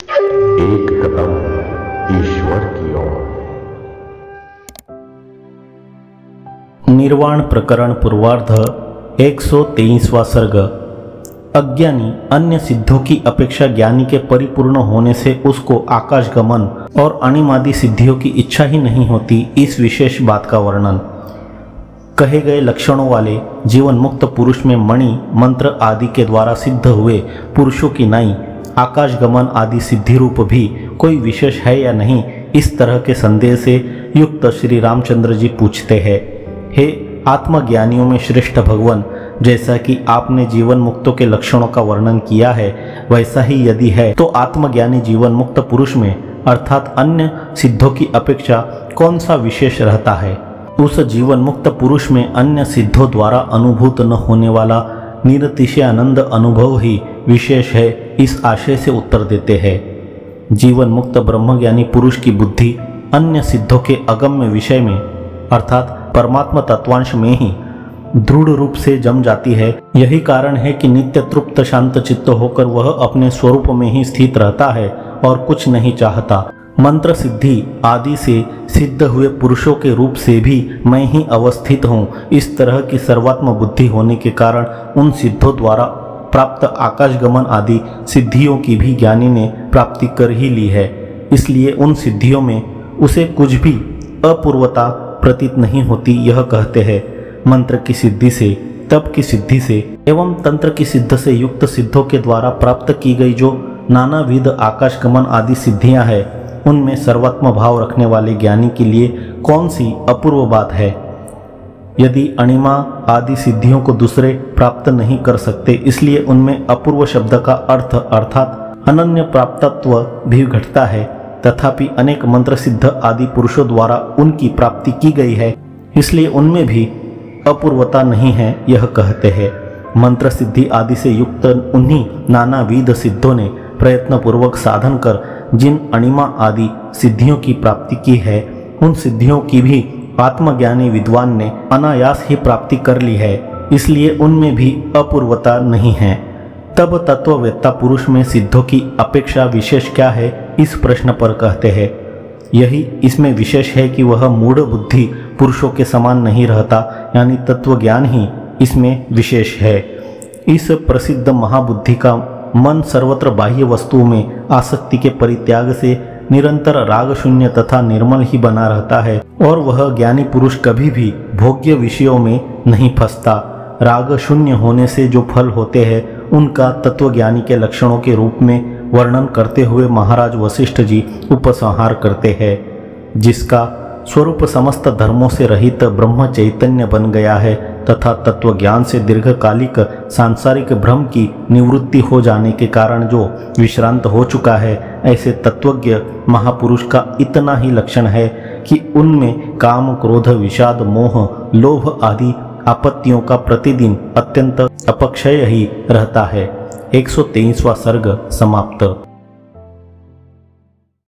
एक कदम ईश्वर की ओर। निर्वाण प्रकरण पूर्वार्ध 123वां सर्ग। अज्ञानी अन्य सिद्धों की अपेक्षा ज्ञानी के परिपूर्ण होने से उसको आकाशगमन और अणिमादि सिद्धियों की इच्छा ही नहीं होती, इस विशेष बात का वर्णन। कहे गए लक्षणों वाले जीवन मुक्त पुरुष में मणि मंत्र आदि के द्वारा सिद्ध हुए पुरुषों की नाई आकाशगमन आदि सिद्धि रूप भी कोई विशेष है या नहीं, इस तरह के संदेह से युक्त श्री रामचंद्र जी पूछते हैं। हे आत्मज्ञानियों में श्रेष्ठ भगवान, जैसा कि आपने जीवन मुक्तों के लक्षणों का वर्णन किया है, वैसा ही यदि है तो आत्मज्ञानी जीवन मुक्त पुरुष में अर्थात अन्य सिद्धों की अपेक्षा कौन सा विशेष रहता है? उस जीवन मुक्त पुरुष में अन्य सिद्धों द्वारा अनुभूत न होने वाला निरतिशय आनंद अनुभव ही विशेष है, इस आशय से उत्तर देते हैं। जीवन मुक्त ब्रह्मज्ञानी पुरुष की बुद्धि अन्य सिद्धों के अगम्य विषय में अर्थात परमात्मा तत्वांश में ही दृढ़ रूप से जम जाती है। यही कारण है कि नित्य तृप्त शांत चित्त होकर वह अपने स्वरूप में ही स्थित रहता है और कुछ नहीं चाहता। मंत्र सिद्धि आदि से सिद्ध हुए पुरुषों के रूप से भी मैं ही अवस्थित हूँ, इस तरह की सर्वात्म बुद्धि होने के कारण उन सिद्धों द्वारा प्राप्त आकाशगमन आदि सिद्धियों की भी ज्ञानी ने प्राप्ति कर ही ली है। इसलिए उन सिद्धियों में उसे कुछ भी अपूर्वता प्रतीत नहीं होती। यह कहते हैं मंत्र की सिद्धि से, तप की सिद्धि से एवं तंत्र की सिद्ध से युक्त सिद्धों के द्वारा प्राप्त की गई जो नानाविध आकाशगमन आदि सिद्धियां हैं, उनमें सर्वात्म भाव रखने वाले ज्ञानी के लिए कौन सी अपूर्व बात है? यदि अणिमा आदि सिद्धियों को दूसरे प्राप्त नहीं कर सकते, इसलिए उनमें अपूर्व शब्द का अर्थ अर्थात अनन्य प्राप्तत्व भी घटता है। तथापि अनेक मंत्र सिद्ध आदि पुरुषों द्वारा उनकी प्राप्ति की गई है, इसलिए उनमें भी अपूर्वता नहीं है। यह कहते हैं मंत्र सिद्धि आदि से युक्त उन्हीं नानाविध सिद्धों ने प्रयत्न पूर्वक साधन कर जिन अणिमा आदि सिद्धियों की प्राप्ति की है, उन सिद्धियों की भी आत्मज्ञानी विद्वान ने अनायास ही प्राप्ति कर ली है, इसलिए उनमें भी अपूर्वता नहीं है। तब तत्ववेत्ता पुरुष में सिद्धों की अपेक्षा विशेष क्या है, इस प्रश्न पर कहते हैं यही इसमें विशेष है कि वह मूढ़ बुद्धि पुरुषों के समान नहीं रहता, यानी तत्वज्ञान ही इसमें विशेष है। इस प्रसिद्ध महाबुद्धि का मन सर्वत्र बाह्य वस्तुओं में आसक्ति के परित्याग से निरंतर राग शून्य तथा निर्मल ही बना रहता है, और वह ज्ञानी पुरुष कभी भी भोग्य विषयों में नहीं फंसता। राग शून्य होने से जो फल होते हैं, उनका तत्वज्ञानी के लक्षणों के रूप में वर्णन करते हुए महाराज वशिष्ठ जी उपसंहार करते हैं। जिसका स्वरूप समस्त धर्मों से रहित ब्रह्म चैतन्य बन गया है तथा तत्वज्ञान से दीर्घकालिक सांसारिक भ्रम की निवृत्ति हो जाने के कारण जो विश्रांत हो चुका है, ऐसे तत्वज्ञ महापुरुष का इतना ही लक्षण है कि उनमें काम क्रोध विषाद मोह लोभ आदि आपत्तियों का प्रतिदिन अत्यंत अपक्षय ही रहता है। 123वां सर्ग समाप्त।